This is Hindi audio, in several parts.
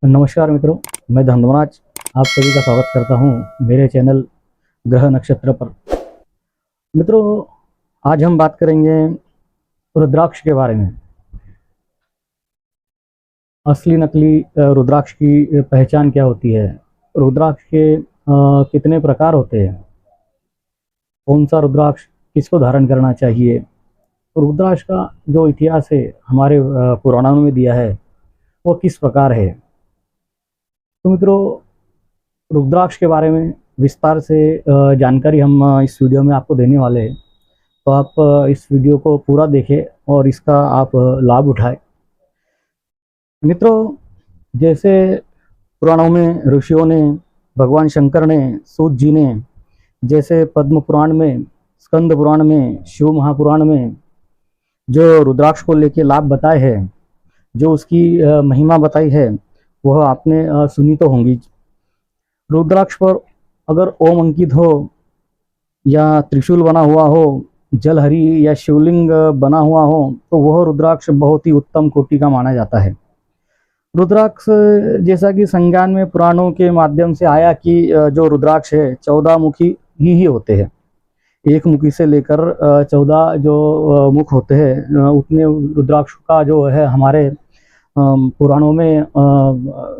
नमस्कार मित्रों, मैं धनराज आप सभी का स्वागत करता हूं मेरे चैनल ग्रह नक्षत्र पर। मित्रों, आज हम बात करेंगे रुद्राक्ष के बारे में। असली नकली रुद्राक्ष की पहचान क्या होती है, रुद्राक्ष के कितने प्रकार होते हैं, कौन सा रुद्राक्ष किसको धारण करना चाहिए, रुद्राक्ष का जो इतिहास है हमारे पुराणों में दिया है वो किस प्रकार है। तो मित्रों, रुद्राक्ष के बारे में विस्तार से जानकारी हम इस वीडियो में आपको देने वाले हैं, तो आप इस वीडियो को पूरा देखें और इसका आप लाभ उठाएं। मित्रों, जैसे पुराणों में ऋषियों ने, भगवान शंकर ने, सूत जी ने, जैसे पद्म पुराण में, स्कंद पुराण में, शिव महापुराण में जो रुद्राक्ष को लेके लाभ बताए हैं, जो उसकी महिमा बताई है, वह आपने सुनी तो होंगी। रुद्राक्ष पर अगर ओम अंकित हो या त्रिशूल बना हुआ हो, जलहरी या शिवलिंग बना हुआ हो, तो वह रुद्राक्ष बहुत ही उत्तम कोटि का माना जाता है। रुद्राक्ष जैसा कि संज्ञान में पुराणों के माध्यम से आया कि जो रुद्राक्ष है 14 मुखी ही होते हैं। एक मुखी से लेकर 14 जो मुख होते हैं, उतने रुद्राक्ष का जो है हमारे पुराणों में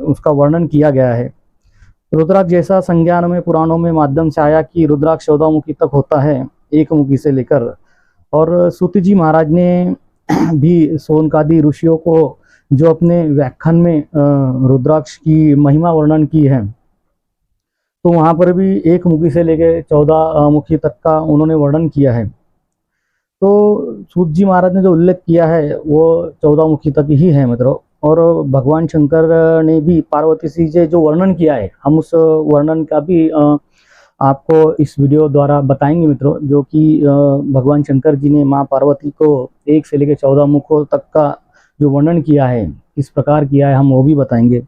उसका वर्णन किया गया है। रुद्राक्ष जैसा संज्ञान में पुराणों में माध्यम से आया कि रुद्राक्ष 14 मुखी तक होता है, एक मुखी से लेकर। और सूत जी महाराज ने भी सोनकादि ऋषियों को जो अपने व्याख्यान में रुद्राक्ष की महिमा वर्णन की है, तो वहाँ पर भी एक मुखी से लेकर 14 मुखी तक का उन्होंने वर्णन किया है। तो सूत जी महाराज ने जो उल्लेख किया है वो 14 मुखी तक ही है मित्रों। और भगवान शंकर ने भी पार्वती से जो वर्णन किया है, हम उस वर्णन का भी आपको इस वीडियो द्वारा बताएंगे मित्रों। जो कि भगवान शंकर जी ने माँ पार्वती को 1 से लेकर 14 मुखों तक का जो वर्णन किया है, किस प्रकार किया है, हम वो भी बताएंगे।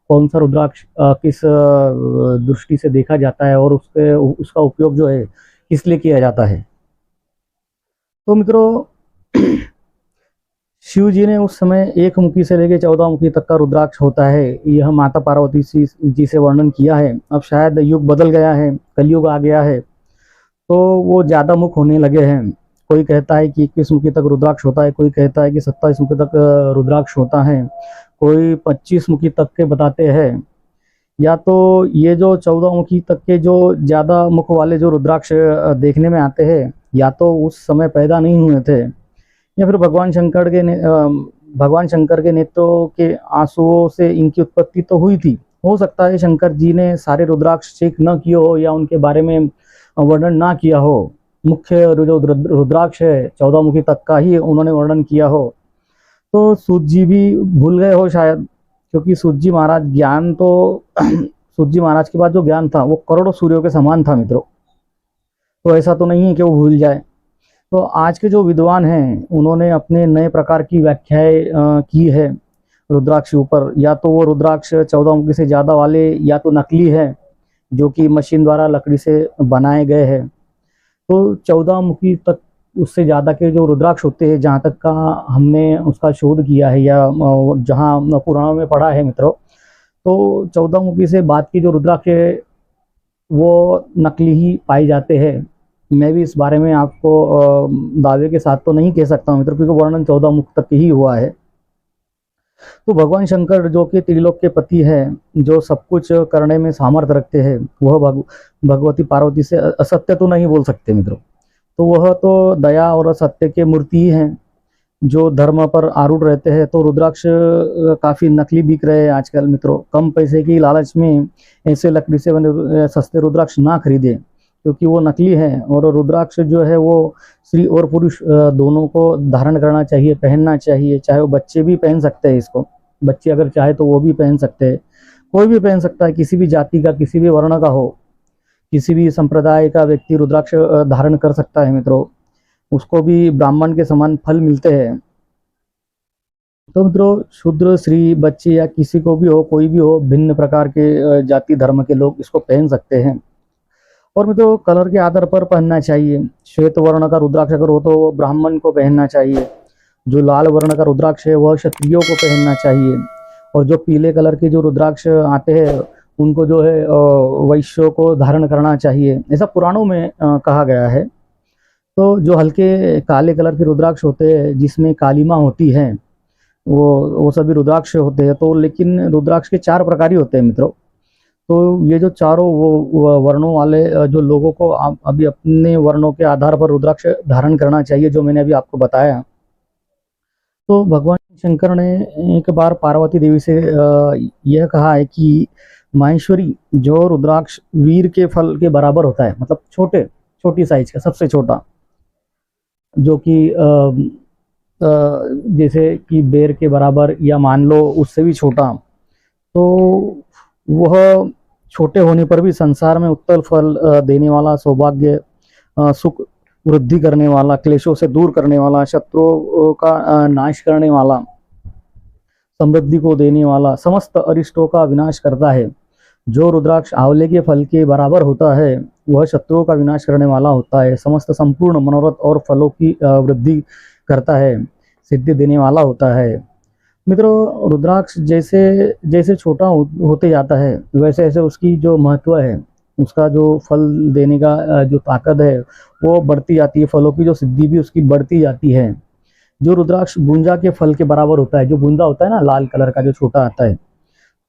कौन सा रुद्राक्ष किस दृष्टि से देखा जाता है और उसका उपयोग जो है किस लिए किया जाता है। तो मित्रों, शिव जी ने उस समय 1 मुखी से लेकर 14 मुखी तक का रुद्राक्ष होता है, यह माता पार्वती जी से वर्णन किया है। अब शायद युग बदल गया है, कलयुग आ गया है, तो वो ज़्यादा मुख होने लगे हैं। कोई कहता है कि 21 मुखी तक रुद्राक्ष होता है, कोई कहता है कि 27 मुखी तक रुद्राक्ष होता है, कोई 25 मुखी तक के बताते हैं। या तो ये जो 14 मुखी तक के जो ज़्यादा मुख वाले जो रुद्राक्ष देखने में आते हैं, या तो उस समय पैदा नहीं हुए थे, या फिर भगवान शंकर के नेत्रों के आंसुओं से इनकी उत्पत्ति तो हुई थी। हो सकता है शंकर जी ने सारे रुद्राक्ष चेक न किए हो या उनके बारे में वर्णन ना किया हो। मुख्य जो रुद्राक्ष है 14 मुखी तक का ही उन्होंने वर्णन किया हो। तो सूत जी भी भूल गए हो शायद, क्योंकि सूत जी महाराज ज्ञान तो सूत जी महाराज के पास जो ज्ञान था वो करोड़ों सूर्यों के समान था मित्रों। तो ऐसा तो नहीं है कि वो भूल जाए। तो आज के जो विद्वान हैं उन्होंने अपने नए प्रकार की व्याख्याएं की है रुद्राक्ष ऊपर। या तो वो रुद्राक्ष 14 मुखी से ज़्यादा वाले या तो नकली है, जो कि मशीन द्वारा लकड़ी से बनाए गए हैं। तो 14 मुखी तक उससे ज़्यादा के जो रुद्राक्ष होते हैं, जहाँ तक का हमने उसका शोध किया है या जहाँ पुराणों में पढ़ा है मित्रों, तो 14 मुखी से बाद की जो रुद्राक्ष है वो नकली ही पाए जाते हैं। मैं भी इस बारे में आपको दावे के साथ तो नहीं कह सकता हूँ मित्रों, क्योंकि वर्णन 14 मुख तक ही हुआ है। तो भगवान शंकर जो कि त्रिलोक के पति है, जो सब कुछ करने में सामर्थ्य रखते हैं, वह भगवती पार्वती से असत्य तो नहीं बोल सकते मित्रों। तो वह तो दया और सत्य के मूर्ति ही हैं, जो धर्म पर आरूढ़ रहते हैं। तो रुद्राक्ष काफ़ी नकली बिक रहे हैं आजकल मित्रों। कम पैसे की लालच में ऐसे लकड़ी से बने सस्ते रुद्राक्ष ना खरीदे, क्योंकि वो नकली है। और रुद्राक्ष जो है वो स्त्री और पुरुष दोनों को धारण करना चाहिए, पहनना चाहिए। चाहे वो बच्चे भी पहन सकते हैं इसको, बच्चे अगर चाहे तो वो भी पहन सकते हैं, कोई भी पहन सकता है, किसी भी जाति का, किसी भी वर्ण का हो, किसी भी संप्रदाय का व्यक्ति रुद्राक्ष धारण कर सकता है मित्रों। उसको भी ब्राह्मण के समान फल मिलते हैं। तो मित्रों, शूद्र, स्त्री, बच्चे या किसी को भी हो, कोई भी हो, भिन्न प्रकार के जाति धर्म के लोग इसको पहन सकते हैं। और मित्रों, कलर के आधार पर पहनना चाहिए। श्वेत वर्ण का रुद्राक्ष अगर हो तो ब्राह्मण को पहनना चाहिए। जो लाल वर्ण का रुद्राक्ष है वह क्षत्रियों को पहनना चाहिए। और जो पीले कलर के जो रुद्राक्ष आते हैं उनको जो है वैश्यों को धारण करना चाहिए, ऐसा पुराणों में कहा गया है। तो जो हल्के काले कलर के रुद्राक्ष होते हैं जिसमें कालीमा होती है वो सभी रुद्राक्ष होते हैं। तो लेकिन रुद्राक्ष के 4 प्रकार ही होते हैं मित्रों। तो ये जो चारों वो वर्णों वाले जो लोगों को अभी अपने वर्णों के आधार पर रुद्राक्ष धारण करना चाहिए, जो मैंने अभी आपको बताया। तो भगवान शंकर ने एक बार पार्वती देवी से यह कहा है कि माहेश्वरी, जो रुद्राक्ष वीर के फल के बराबर होता है, मतलब छोटी साइज का सबसे छोटा, जो कि जैसे कि बेर के बराबर या मान लो उससे भी छोटा, तो वह छोटे होने पर भी संसार में उत्तल फल देने वाला, सौभाग्य, सुख वृद्धि करने वाला, क्लेशों से दूर करने वाला, शत्रुओं का नाश करने वाला, समृद्धि को देने वाला, समस्त अरिष्टों का विनाश करता है। जो रुद्राक्ष आंवले के फल के बराबर होता है वह शत्रुओं का विनाश करने वाला होता है, समस्त संपूर्ण मनोरथ और फलों की वृद्धि करता है, सिद्धि देने वाला होता है। मित्रों, रुद्राक्ष जैसे जैसे छोटा होते जाता है वैसे वैसे उसकी जो महत्व है, उसका जो फल देने का जो ताकत है वो बढ़ती जाती है, फलों की जो सिद्धि भी उसकी बढ़ती जाती है। जो रुद्राक्ष गुंजा के फल के बराबर होता है, जो गुंजा होता है ना लाल कलर का जो छोटा आता है,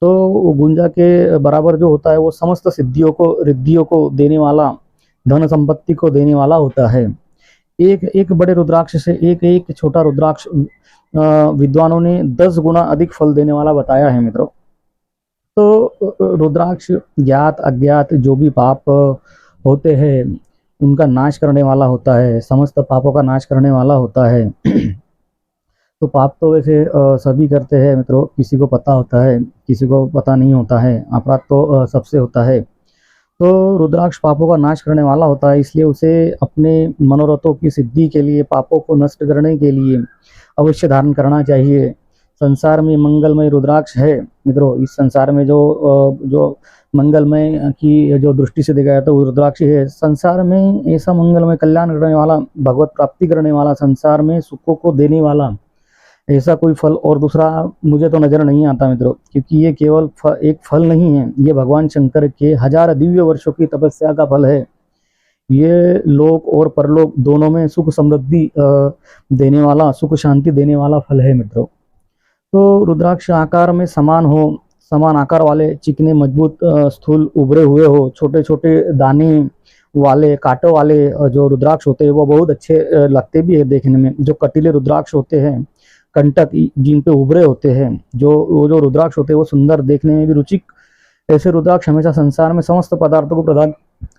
तो वो गुंजा के बराबर जो होता है वो समस्त सिद्धियों को, रिद्धियों को देने वाला, धन संपत्ति को देने वाला होता है। एक बड़े रुद्राक्ष से एक छोटा रुद्राक्ष विद्वानों ने 10 गुना अधिक फल देने वाला बताया है मित्रों। तो रुद्राक्ष ज्ञात अज्ञात जो भी पाप होते हैं उनका नाश करने वाला होता है, समस्त पापों का नाश करने वाला होता है। तो पाप तो वैसे सभी करते हैं मित्रों, किसी को पता होता है, किसी को पता नहीं होता है, अपराध तो सबसे होता है। तो रुद्राक्ष पापों का नाश करने वाला होता है, इसलिए उसे अपने मनोरथों की सिद्धि के लिए, पापों को नष्ट करने के लिए अवश्य धारण करना चाहिए। संसार में मंगलमय रुद्राक्ष है मित्रों, इस संसार में जो मंगलमय की जो दृष्टि से देखा जाता है वो रुद्राक्ष है। संसार में ऐसा मंगलमय, कल्याण करने वाला, भगवत प्राप्ति करने वाला, संसार में सुखों को देने वाला ऐसा कोई फल और दूसरा मुझे तो नजर नहीं आता मित्रों, क्योंकि ये केवल एक फल नहीं है, ये भगवान शंकर के 1000 दिव्य वर्षों की तपस्या का फल है। ये लोक और परलोक दोनों में सुख समृद्धि देने वाला, सुख शांति देने वाला फल है मित्रों। तो रुद्राक्ष आकार में समान आकार वाले, चिकने, मजबूत, स्थूल, उभरे हुए हो, छोटे छोटे दाने वाले, कांटों वाले जो रुद्राक्ष होते हैं वो बहुत अच्छे लगते भी है देखने में। जो कटीले रुद्राक्ष होते हैं, कंटक जिन पे उभरे होते हैं, जो रुद्राक्ष होते हैं वो सुंदर, देखने में भी रुचिक, ऐसे रुद्राक्ष हमेशा संसार में समस्त पदार्थों को प्रदान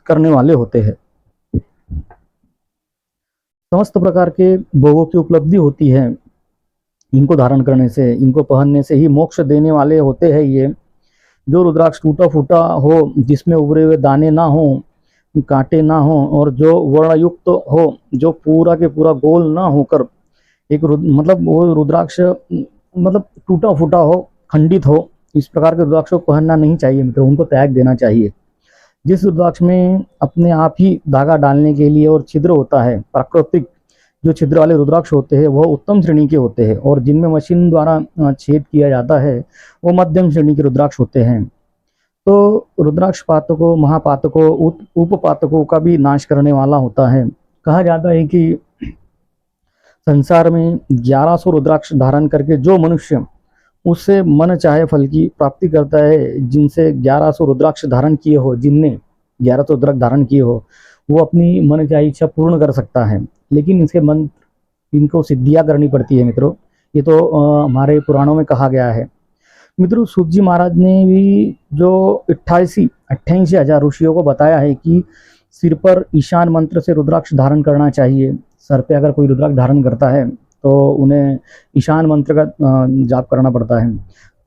करने वाले होते हैं। समस्त प्रकार के भोगों की उपलब्धि होती है इनको धारण करने से, इनको पहनने से ही मोक्ष देने वाले होते हैं ये। जो रुद्राक्ष टूटा फूटा हो, जिसमें उभरे हुए दाने ना हो, कांटे ना हो, और जो वर्णयुक्त हो, जो पूरा के पूरा गोल ना होकर एक मतलब वो रुद्राक्ष मतलब टूटा फूटा हो, खंडित हो, इस प्रकार के रुद्राक्ष को पहनना नहीं चाहिए मित्रों, उनको त्याग देना चाहिए। जिस रुद्राक्ष में अपने आप ही धागा डालने के लिए और छिद्र होता है, प्राकृतिक जो छिद्र वाले रुद्राक्ष होते हैं वो उत्तम श्रेणी के होते हैं, और जिनमें मशीन द्वारा छेद किया जाता है वो मध्यम श्रेणी के रुद्राक्ष होते हैं। तो रुद्राक्ष पातकों, महापातकों, उपपातकों का भी नाश करने वाला होता है। कहा जाता है कि संसार में 1100 रुद्राक्ष धारण करके जो मनुष्य उससे मन चाहे फल की प्राप्ति करता है, जिनसे 1100 रुद्राक्ष धारण किए हो, जिनने 1100 रुद्राक्ष धारण किए हो, वो अपनी मन चाहे इच्छा पूर्ण कर सकता है। लेकिन इसके मंत्र, इनको सिद्धियां करनी पड़ती है मित्रों, ये तो हमारे पुराणों में कहा गया है। मित्रों, सूत जी महाराज ने भी जो 88 हजार ऋषियों को बताया है कि सिर पर ईशान मंत्र से रुद्राक्ष धारण करना चाहिए। सर पे अगर कोई रुद्राक्ष धारण करता है तो उन्हें ईशान मंत्र का जाप करना पड़ता है।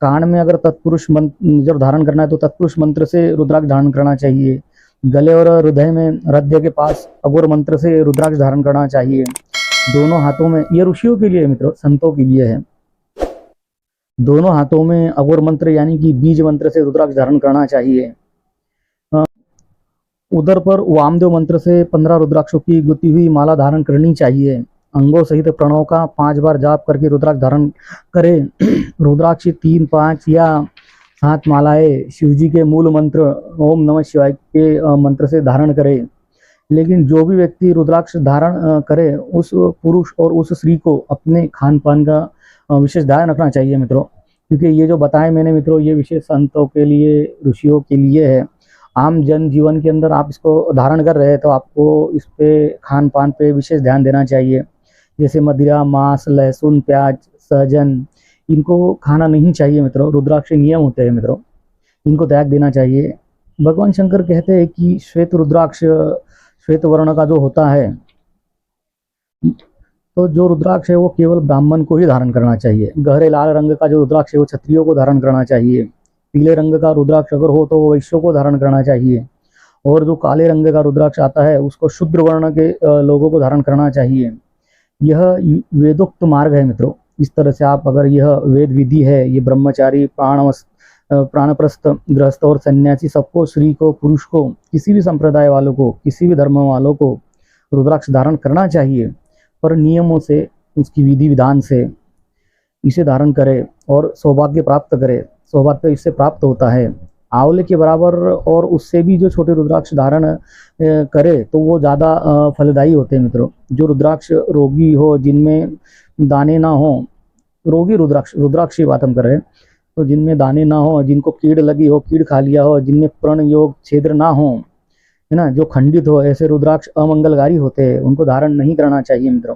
कान में अगर तत्पुरुष मंत्र जब धारण करना है तो तत्पुरुष मंत्र से रुद्राक्ष धारण करना चाहिए। गले और हृदय में, हृदय के पास अघोर मंत्र से रुद्राक्ष धारण करना चाहिए। दोनों हाथों में, ये ऋषियों के लिए मित्रों, संतों के लिए है, दोनों हाथों में अघोर मंत्र यानी कि बीज मंत्र से रुद्राक्ष धारण करना चाहिए। उधर पर वामदेव मंत्र से 15 रुद्राक्षों की गुती हुई माला धारण करनी चाहिए। अंगों सहित प्रणव का 5 बार जाप करके रुद्राक्ष धारण करे। रुद्राक्ष 3, 5 या 7 मालाएं शिव जी के मूल मंत्र ओम नमः शिवाय के मंत्र से धारण करे। लेकिन जो भी व्यक्ति रुद्राक्ष धारण करे उस पुरुष और उस स्त्री को अपने खान पान का विशेष ध्यान रखना चाहिए मित्रों, क्योंकि ये जो बताए मैंने मित्रों ये विशेष संतों के लिए, ऋषियों के लिए है। आम जन जीवन के अंदर आप इसको धारण कर रहे हैं तो आपको इस पे खान पान पे विशेष ध्यान देना चाहिए। जैसे मदिरा, मांस, लहसुन, प्याज, सहजन, इनको खाना नहीं चाहिए मित्रों। रुद्राक्ष नियम होते हैं मित्रों, इनको त्याग देना चाहिए। भगवान शंकर कहते हैं कि श्वेत रुद्राक्ष, श्वेत वर्ण का जो होता है, तो जो रुद्राक्ष है वो केवल ब्राह्मण को ही धारण करना चाहिए। गहरे लाल रंग का जो रुद्राक्ष है वो क्षत्रियों को धारण करना चाहिए। पीले रंग का रुद्राक्ष अगर हो तो वो वैश्यों को धारण करना चाहिए। और जो काले रंग का रुद्राक्ष आता है उसको शूद्र वर्ण के लोगों को धारण करना चाहिए। यह वेदोक्त मार्ग है मित्रों। इस तरह से आप अगर यह वेद विधि है, ये ब्रह्मचारी, प्राणप्रस्थ, गृहस्थ और सन्यासी सबको, स्त्री को, पुरुष को, किसी भी संप्रदाय वालों को, किसी भी धर्म वालों को रुद्राक्ष धारण करना चाहिए, पर नियमों से, उसकी विधि विधान से इसे धारण करे और सौभाग्य प्राप्त करे। सौभाग्य इससे प्राप्त होता है। आंवले के बराबर और उससे भी जो छोटे रुद्राक्ष धारण करे तो वो ज़्यादा फलदायी होते हैं मित्रों। जो रुद्राक्ष रोगी हो, जिनमें दाने ना हो, रोगी रुद्राक्ष की बात हम कर रहे हैं, तो जिनमें दाने ना हो, जिनको कीड़ लगी हो, कीड़ खा लिया हो, जिनमें प्रण योग छिद्र ना हो, है ना, जो खंडित हो, ऐसे रुद्राक्ष अमंगलकारी होते हैं, उनको धारण नहीं करना चाहिए मित्रों।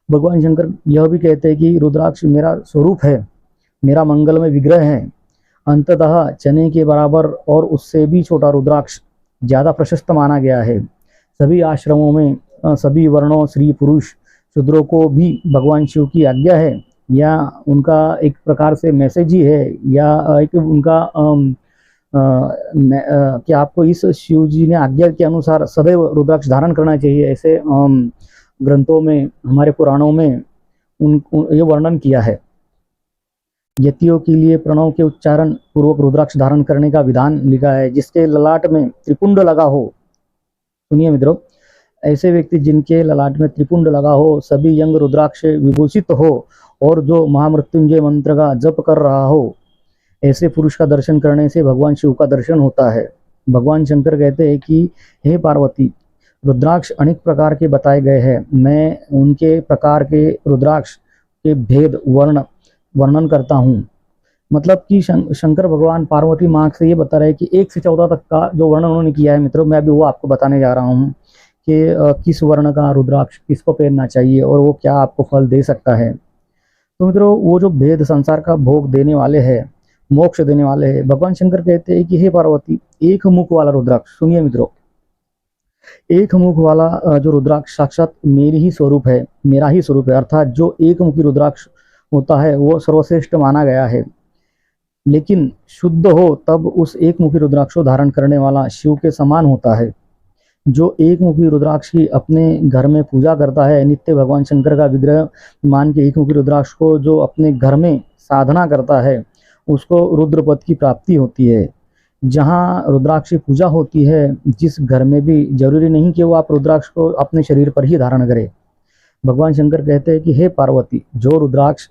भगवान शंकर यह भी कहते हैं कि रुद्राक्ष मेरा स्वरूप है, मेरा मंगलमय विग्रह है। अंततः चने के बराबर और उससे भी छोटा रुद्राक्ष ज़्यादा प्रशस्त माना गया है। सभी आश्रमों में, सभी वर्णों, स्त्री पुरुष शूद्रों को भी भगवान शिव की आज्ञा है, या उनका एक प्रकार से मैसेज ही है, या एक उनका कि आपको इस शिव जी ने आज्ञा के अनुसार सदैव रुद्राक्ष धारण करना चाहिए। ऐसे ग्रंथों में, हमारे पुराणों में ये वर्णन किया है। यतियों के लिए प्रणव के उच्चारण पूर्वक रुद्राक्ष धारण करने का विधान लिखा है। जिसके ललाट में त्रिपुंड लगा हो, सुनिए मित्रों, ऐसे व्यक्ति जिनके ललाट में त्रिपुंड लगा हो, सभी यंग रुद्राक्ष विभूषित हो और जो महामृत्युंजय मंत्र का जप कर रहा हो, ऐसे पुरुष का दर्शन करने से भगवान शिव का दर्शन होता है। भगवान शंकर कहते हैं कि हे पार्वती, रुद्राक्ष अनेक प्रकार के बताए गए हैं। मैं उनके प्रकार के रुद्राक्ष के भेद वर्णन करता हूँ। मतलब कि शंकर भगवान पार्वती माँ से ये बता रहे हैं कि 1 से 14 तक का जो वर्णन उन्होंने किया है मित्रों, मैं अभी वो आपको बताने जा रहा हूँ कि किस वर्ण का रुद्राक्ष किसको पहनना चाहिए और वो क्या आपको फल दे सकता है। तो मित्रों, वो जो भेद संसार का भोग देने वाले हैं, मोक्ष देने वाले हैं, भगवान शंकर कहते हैं कि हे पार्वती, एक मुख वाला रुद्राक्ष, सुनिए मित्रों, एक मुख वाला जो रुद्राक्ष साक्षात मेरी ही स्वरूप है, मेरा ही स्वरूप है। अर्थात जो एक मुखी रुद्राक्ष होता है वो सर्वश्रेष्ठ माना गया है। लेकिन शुद्ध हो तब उस एक मुखी रुद्राक्ष को धारण करने वाला शिव के समान होता है। जो एक मुखी रुद्राक्ष की अपने घर में पूजा करता है, नित्य भगवान शंकर का विग्रह मान के एक मुखी रुद्राक्ष को जो अपने घर में साधना करता है, उसको रुद्रपद की प्राप्ति होती है। जहाँ रुद्राक्ष की पूजा होती है, जिस घर में भी, जरूरी नहीं कि वो आप रुद्राक्ष को अपने शरीर पर ही धारण करें। भगवान शंकर कहते हैं कि हे पार्वती, जो रुद्राक्ष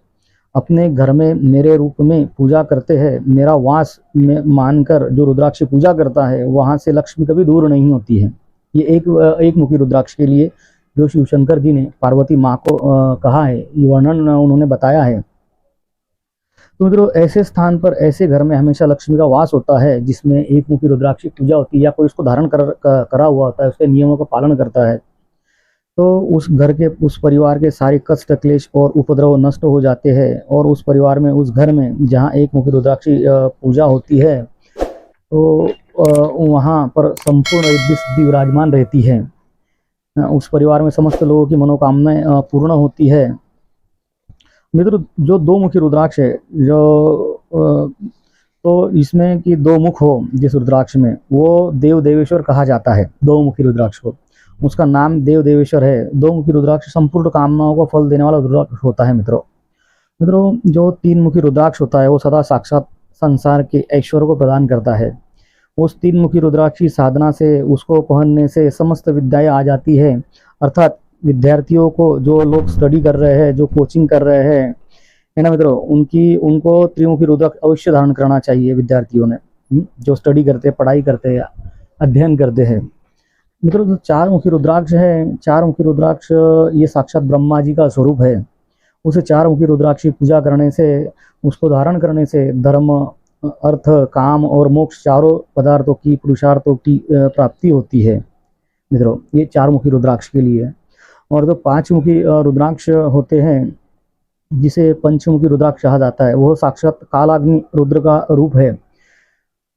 अपने घर में मेरे रूप में पूजा करते हैं, मेरा वास में मानकर जो रुद्राक्ष की पूजा करता है, वहाँ से लक्ष्मी कभी दूर नहीं होती है। ये एक मुखी रुद्राक्ष के लिए जो शिव शंकर जी ने पार्वती माँ को कहा है, ये वर्णन उन्होंने बताया है। तो मित्रों, ऐसे स्थान पर, ऐसे घर में हमेशा लक्ष्मी का वास होता है जिसमें एक मुखी रुद्राक्ष की पूजा होती है, या कोई उसको धारण करा हुआ होता है, उसके नियमों का पालन करता है, तो उस घर के, उस परिवार के सारे कष्ट, क्लेश और उपद्रव नष्ट हो जाते हैं। और उस परिवार में, उस घर में जहाँ एक मुखी रुद्राक्ष की पूजा होती है, तो वहाँ पर संपूर्ण रिद्धि सिद्धि विराजमान रहती है। उस परिवार में समस्त लोगों की मनोकामनाएं पूर्ण होती है। मित्रों, जो 2 मुखी रुद्राक्ष है, जो तो इसमें कि 2 मुख हो जिस रुद्राक्ष में, वो देव देवेश्वर कहा जाता है। 2 मुखी रुद्राक्ष को, उसका नाम देव देवेश्वर है। 2 मुखी रुद्राक्ष संपूर्ण कामनाओं को फल देने वाला रुद्राक्ष होता है। मित्रों, जो 3 मुखी रुद्राक्ष होता है वो सदा साक्षात संसार के ऐश्वर्य को प्रदान करता है। उस 3 मुखी रुद्राक्ष की साधना से, उसको पहनने से समस्त विद्याएं आ जाती है। अर्थात विद्यार्थियों को, जो लोग स्टडी कर रहे हैं, जो कोचिंग कर रहे हैं, है ना मित्रों, उनको त्रिमुखी रुद्राक्ष अवश्य धारण करना चाहिए विद्यार्थियों ने, जो स्टडी करते हैं, पढ़ाई करते हैं, अध्ययन करते हैं। मित्रों, जो चार मुखी रुद्राक्ष है, चार मुखी रुद्राक्ष ये साक्षात ब्रह्मा जी का स्वरूप है। उसे चार मुखी रुद्राक्ष की पूजा करने से, उसको धारण करने से धर्म, अर्थ, काम और मोक्ष चारों पदार्थों की, पुरुषार्थों की प्राप्ति होती है। मित्रों, ये चार मुखी रुद्राक्ष के लिए। और जो पांच मुखी रुद्राक्ष होते हैं, जिसे पंचमुखी रुद्राक्ष कहा जाता है, वह साक्षात कालाग्नि रुद्र का रूप है।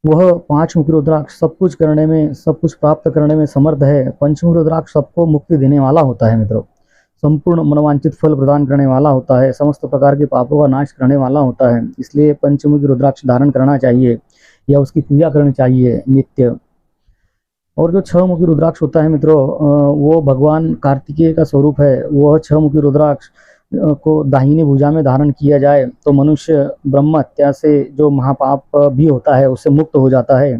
वह पांच मुखी रुद्राक्ष सब कुछ करने में, सब कुछ प्राप्त करने में समर्थ है। पंचमुखी रुद्राक्ष सबको मुक्ति देने वाला होता है मित्रों, संपूर्ण मनोवांछित फल प्रदान करने वाला होता है, समस्त प्रकार के पापों का नाश करने वाला होता है। इसलिए पंचमुखी रुद्राक्ष धारण करना चाहिए या उसकी पूजा करनी चाहिए नित्य। और जो छह मुखी रुद्राक्ष होता है मित्रों, वो भगवान कार्तिकेय का स्वरूप है। वह छह मुखी रुद्राक्ष को दाहिनी भुजा में धारण किया जाए तो मनुष्य ब्रह्म हत्या से जो महापाप भी होता है उससे मुक्त हो जाता है।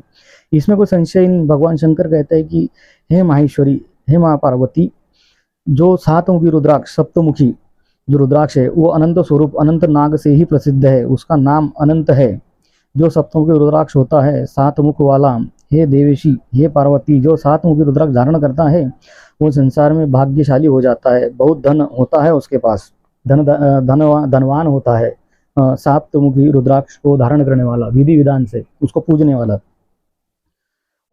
इसमें कोई संशय नहीं। भगवान शंकर कहते हैं कि हे माहेश्वरी, हे माँ पार्वती, जो सात मुखी रुद्राक्ष, सप्तमुखी जो रुद्राक्ष है, वो अनंत स्वरूप अनंत नाग से ही प्रसिद्ध है, उसका नाम अनंत है। जो सप्तमुखी रुद्राक्ष होता है, सात मुख वाला, हे देवेशी, हे पार्वती, जो सात मुखी रुद्राक्ष धारण करता है वो संसार में भाग्यशाली हो जाता है, बहुत धन होता है उसके पास, धनवान होता है। सात मुखी रुद्राक्ष को धारण करने वाला, विधि विधान से उसको पूजने वाला।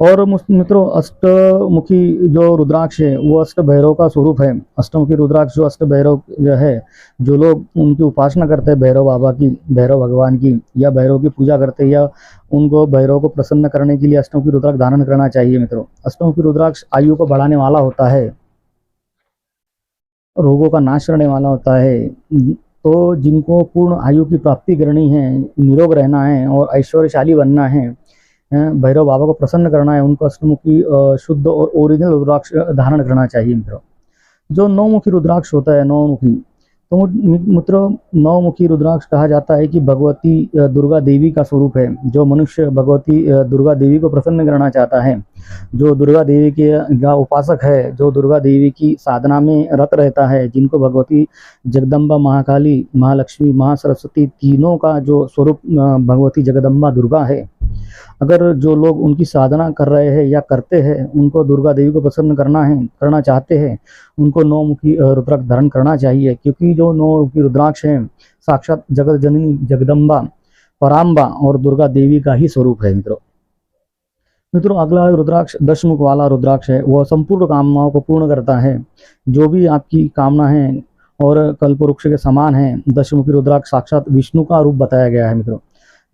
और मित्रों, अष्टमुखी जो रुद्राक्ष है वो अष्ट भैरव का स्वरूप है। अष्टमुखी रुद्राक्ष जो अष्ट भैरव जो है, जो लोग उनकी उपासना करते हैं, भैरव बाबा की, भैरव भगवान की, या भैरव की पूजा करते हैं, या उनको भैरव को प्रसन्न करने के लिए अष्टमुखी रुद्राक्ष धारण करना चाहिए मित्रों। अष्टमुखी रुद्राक्ष आयु को बढ़ाने वाला होता है, रोगों का नाश करने वाला होता है। तो जिनको पूर्ण आयु की प्राप्ति करनी है, निरोग रहना है और ऐश्वर्यशाली बनना है, भैरव बाबा को प्रसन्न करना है, उनको अष्टमुखी शुद्ध और ओरिजिनल रुद्राक्ष धारण करना चाहिए मित्रों। जो नौमुखी रुद्राक्ष होता है, नौमुखी, तो मित्रों नौमुखी रुद्राक्ष कहा जाता है कि भगवती दुर्गा देवी का स्वरूप है। जो मनुष्य भगवती दुर्गा देवी को प्रसन्न करना चाहता है, जो दुर्गा देवी के उपासक है, जो दुर्गा देवी की साधना में रत रहता है, जिनको भगवती जगदम्बा, महाकाली, महालक्ष्मी, महासरस्वती तीनों का जो स्वरूप भगवती जगदम्बा दुर्गा है, अगर जो लोग उनकी साधना कर रहे हैं या करते हैं, उनको दुर्गा देवी को प्रसन्न करना चाहते हैं, उनको नौमुखी रुद्राक्ष धारण करना चाहिए। क्योंकि जो नौमुखी रुद्राक्ष है साक्षात जगत जननी जगदम्बा, पराम्बा और दुर्गा देवी का ही स्वरूप है मित्रों। अगला रुद्राक्ष दशमुख वाला रुद्राक्ष है। वह संपूर्ण कामनाओं को पूर्ण करता है। जो भी आपकी कामना है और कल्पवृक्ष के समान है। दशमुखी रुद्राक्ष साक्षात विष्णु का रूप बताया गया है मित्रों।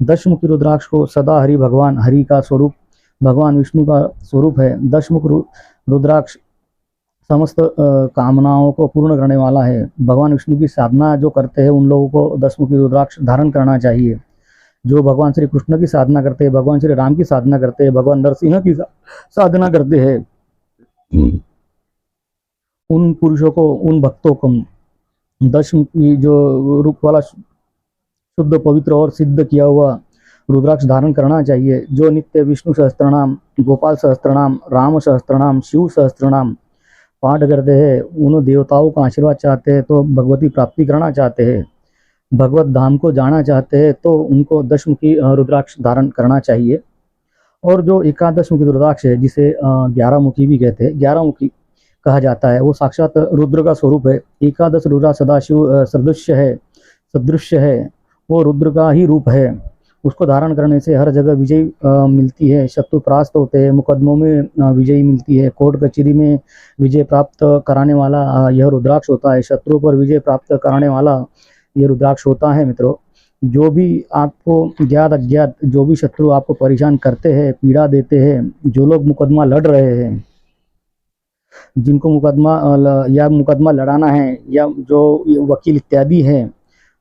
दशमुखी रुद्राक्ष को सदा हरि भगवान, हरि का स्वरूप, भगवान विष्णु का स्वरूप है। दशमुख रुद्राक्ष समस्त कामनाओं को पूर्ण करने वाला है। भगवान विष्णु की साधना जो करते हैं उन लोगों को दशमुखी रुद्राक्ष धारण करना चाहिए। जो भगवान श्री कृष्ण की साधना करते हैं, भगवान श्री राम की साधना करते हैं, भगवान नरसिंह की साधना करते हैं, उन पुरुषों को, उन भक्तों को दशमुखी जो रूप वाला शुद्ध, पवित्र और सिद्ध किया हुआ रुद्राक्ष धारण करना चाहिए। जो नित्य विष्णु सहस्त्रनाम, गोपाल सहस्त्रनाम, राम सहस्त्रनाम, शिव सहस्त्रनाम पाठ करते हैं, उन देवताओं का आशीर्वाद चाहते हैं, तो भगवती प्राप्ति करना चाहते हैं, भगवत धाम को जाना चाहते हैं, तो उनको दशमुखी रुद्राक्ष धारण करना चाहिए। और जो एकादश मुखी रुद्राक्ष है, जिसे 11 मुखी भी कहते हैं, 11 मुखी कहा जाता है, वो साक्षात रुद्र का स्वरूप है। एकादश रुद्रा सदाशिव सदृश्य है, वो रुद्र का ही रूप है। उसको धारण करने से हर जगह विजय मिलती है, शत्रु परास्त होते हैं, मुकदमों में विजयी मिलती है, कोर्ट कचहरी में विजय प्राप्त कराने वाला यह रुद्राक्ष होता है। शत्रु पर विजय प्राप्त कराने वाला यह रुद्राक्ष होता है मित्रों। जो भी आपको ज्ञात अज्ञात, जो भी शत्रु आपको परेशान करते हैं, पीड़ा देते हैं, जो लोग मुकदमा लड़ रहे हैं, जिनको मुकदमा लड़ाना है, या जो वकील इत्यादि है,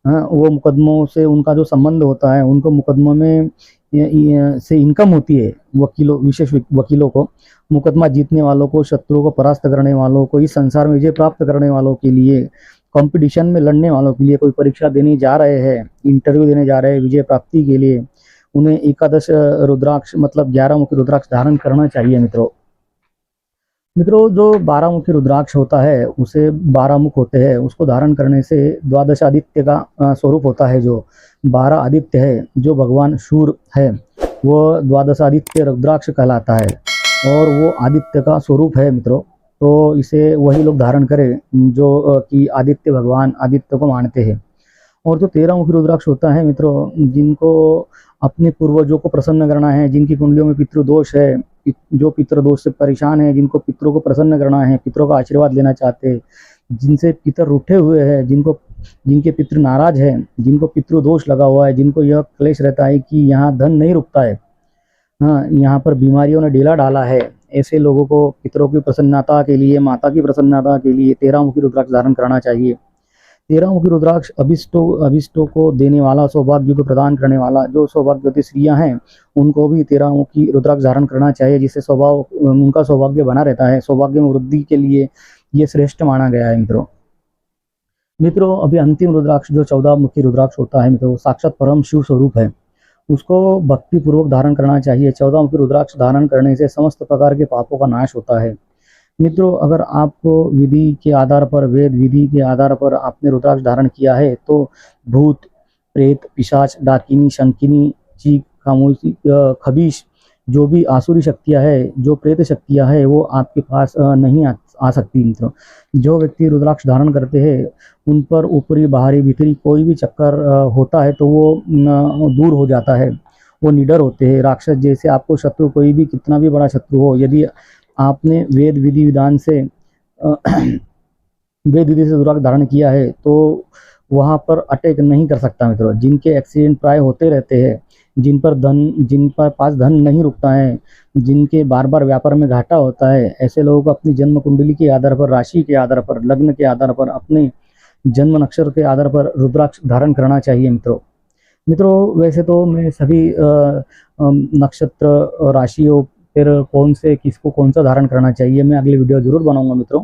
वो मुकदमों से उनका जो संबंध होता है, उनको मुकदमों में से इनकम होती है, विशेष वकीलों को, मुकदमा जीतने वालों को, शत्रुओं को परास्त करने वालों को, इस संसार में विजय प्राप्त करने वालों के लिए, कंपटीशन में लड़ने वालों के लिए, कोई परीक्षा देने जा रहे हैं, इंटरव्यू देने जा रहे हैं विजय प्राप्ति के लिए, उन्हें एकादश रुद्राक्ष मतलब 11 मुखी रुद्राक्ष धारण करना चाहिए मित्रों। मित्रों, जो 12 मुखी रुद्राक्ष होता है उसे 12 मुख होते हैं, उसको धारण करने से द्वादश आदित्य का स्वरूप होता है। जो 12 आदित्य है, जो भगवान सूर्य है, वो द्वादश आदित्य रुद्राक्ष कहलाता है और वो आदित्य का स्वरूप है मित्रों। तो इसे वही लोग धारण करें जो कि आदित्य भगवान आदित्य को मानते हैं। और जो 13 मुखी रुद्राक्ष होता है मित्रों, जिनको अपने पूर्वजों को प्रसन्न करना है, जिनकी कुंडलियों में पितृदोष है, जो पितृदोष से परेशान है, जिनको पितरों को प्रसन्न करना है, पितरों का आशीर्वाद लेना चाहते हैं, जिनसे पितर रूठे हुए हैं, जिनके पितृ नाराज है, जिनको पितृदोष लगा हुआ है, जिनको यह क्लेश रहता है कि यहाँ धन नहीं रुकता है, हाँ यहाँ पर बीमारियों ने डेला डाला है, ऐसे लोगों को पितरों की प्रसन्नता के लिए, माता की प्रसन्नता के लिए 13 मुखी रुद्राक्ष धारण करना चाहिए। 13 मुखी रुद्राक्ष अभिष्टों को देने वाला, सौभाग्य को प्रदान करने वाला, जो सौभाग्यवती स्त्रियां हैं उनको भी 13 मुखी रुद्राक्ष धारण करना चाहिए, जिससे उनका सौभाग्य बना रहता है। सौभाग्य में वृद्धि के लिए ये श्रेष्ठ माना गया है मित्रों। अभी अंतिम रुद्राक्ष जो 14 मुखी रुद्राक्ष होता है मित्रों, साक्षात परम शिव स्वरूप है, उसको भक्ति पूर्वक धारण करना चाहिए। 14 मुखी रुद्राक्ष धारण करने से समस्त प्रकार के पापों का नाश होता है मित्रों। अगर आपको विधि के आधार पर, वेद विधि के आधार पर आपने रुद्राक्ष धारण किया है तो भूत, प्रेत, पिशाच, डाकिनी, शंकिनी, चीक, खामोशी, खबीश, जो भी आसुरी शक्तियां है, जो प्रेत शक्तियां है, वो आपके पास नहीं आ सकती मित्रों। जो व्यक्ति रुद्राक्ष धारण करते हैं उन पर ऊपरी, बाहरी, भीतरी कोई भी चक्कर होता है तो वो दूर हो जाता है, वो निडर होते हैं। राक्षस जैसे आपको शत्रु, कोई भी कितना भी बड़ा शत्रु हो, यदि आपने वेद विधि विधान से वेद विधि से रुद्राक्ष धारण किया है तो वहाँ पर अटैक नहीं कर सकता मित्रों। जिनके एक्सीडेंट प्राय होते रहते हैं, जिन पर पास धन नहीं रुकता है, जिनके बार बार व्यापार में घाटा होता है, ऐसे लोगों को अपनी जन्म कुंडली के आधार पर, राशि के आधार पर, लग्न के आधार पर, अपने जन्म नक्षत्र के आधार पर रुद्राक्ष धारण करना चाहिए मित्रों। वैसे तो मैं सभी नक्षत्र, राशियों, फिर किसको कौन सा धारण करना चाहिए, मैं अगली वीडियो जरूर बनाऊंगा मित्रों।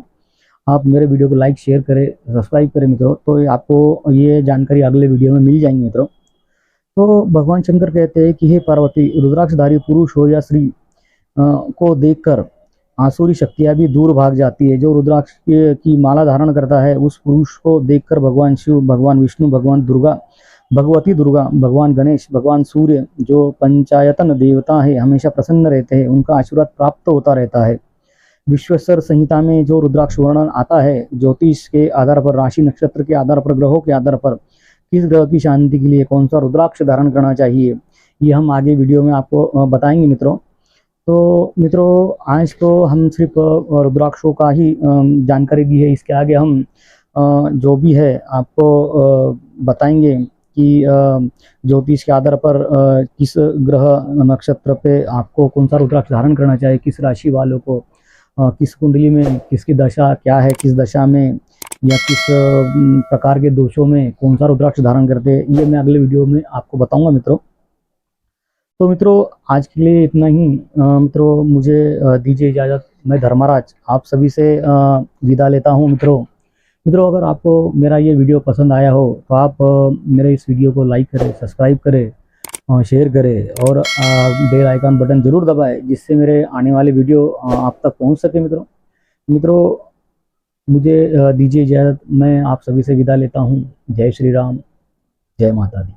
आप मेरे वीडियो को लाइक, शेयर करें, सब्सक्राइब करें मित्रों, तो आपको ये जानकारी अगले वीडियो में मिल जाएंगी मित्रों। तो भगवान शंकर कहते हैं कि हे पार्वती, रुद्राक्षधारी पुरुष हो या स्त्री को देखकर आसुरी शक्तियां भी दूर भाग जाती है। जो रुद्राक्ष की माला धारण करता है उस पुरुष को देखकर भगवान शिव, भगवान विष्णु, भगवती दुर्गा, भगवान गणेश, भगवान सूर्य, जो पंचायतन देवता है, हमेशा प्रसन्न रहते हैं, उनका आशीर्वाद प्राप्त होता रहता है। विश्वेश्वर संहिता में जो रुद्राक्ष वर्णन आता है, ज्योतिष के आधार पर, राशि नक्षत्र के आधार पर, ग्रहों के आधार पर किस ग्रह की शांति के लिए कौन सा रुद्राक्ष धारण करना चाहिए, ये हम आगे वीडियो में आपको बताएंगे मित्रों। तो मित्रों, आज तो हम सिर्फ रुद्राक्षों का ही जानकारी दी है। इसके आगे हम जो भी है आपको बताएंगे कि ज्योतिष के आधार पर किस ग्रह नक्षत्र पे आपको कौन सा रुद्राक्ष धारण करना चाहिए, किस राशि वालों को, किस कुंडली में किसकी दशा क्या है, किस दशा में या किस प्रकार के दोषों में कौन सा रुद्राक्ष धारण करते हैं, ये मैं अगले वीडियो में आपको बताऊंगा मित्रों। तो मित्रों, आज के लिए इतना ही मित्रों, मुझे दीजिए इजाज़त। मैं धर्मराज आप सभी से विदा लेता हूँ मित्रों। अगर आपको मेरा ये वीडियो पसंद आया हो तो आप मेरे इस वीडियो को लाइक करें, सब्सक्राइब करें, शेयर करें और बेल आइकन बटन ज़रूर दबाएं, जिससे मेरे आने वाले वीडियो आप तक पहुंच सके मित्रों। मुझे दीजिए इजाज़त। मैं आप सभी से विदा लेता हूं। जय श्री राम, जय माता दी।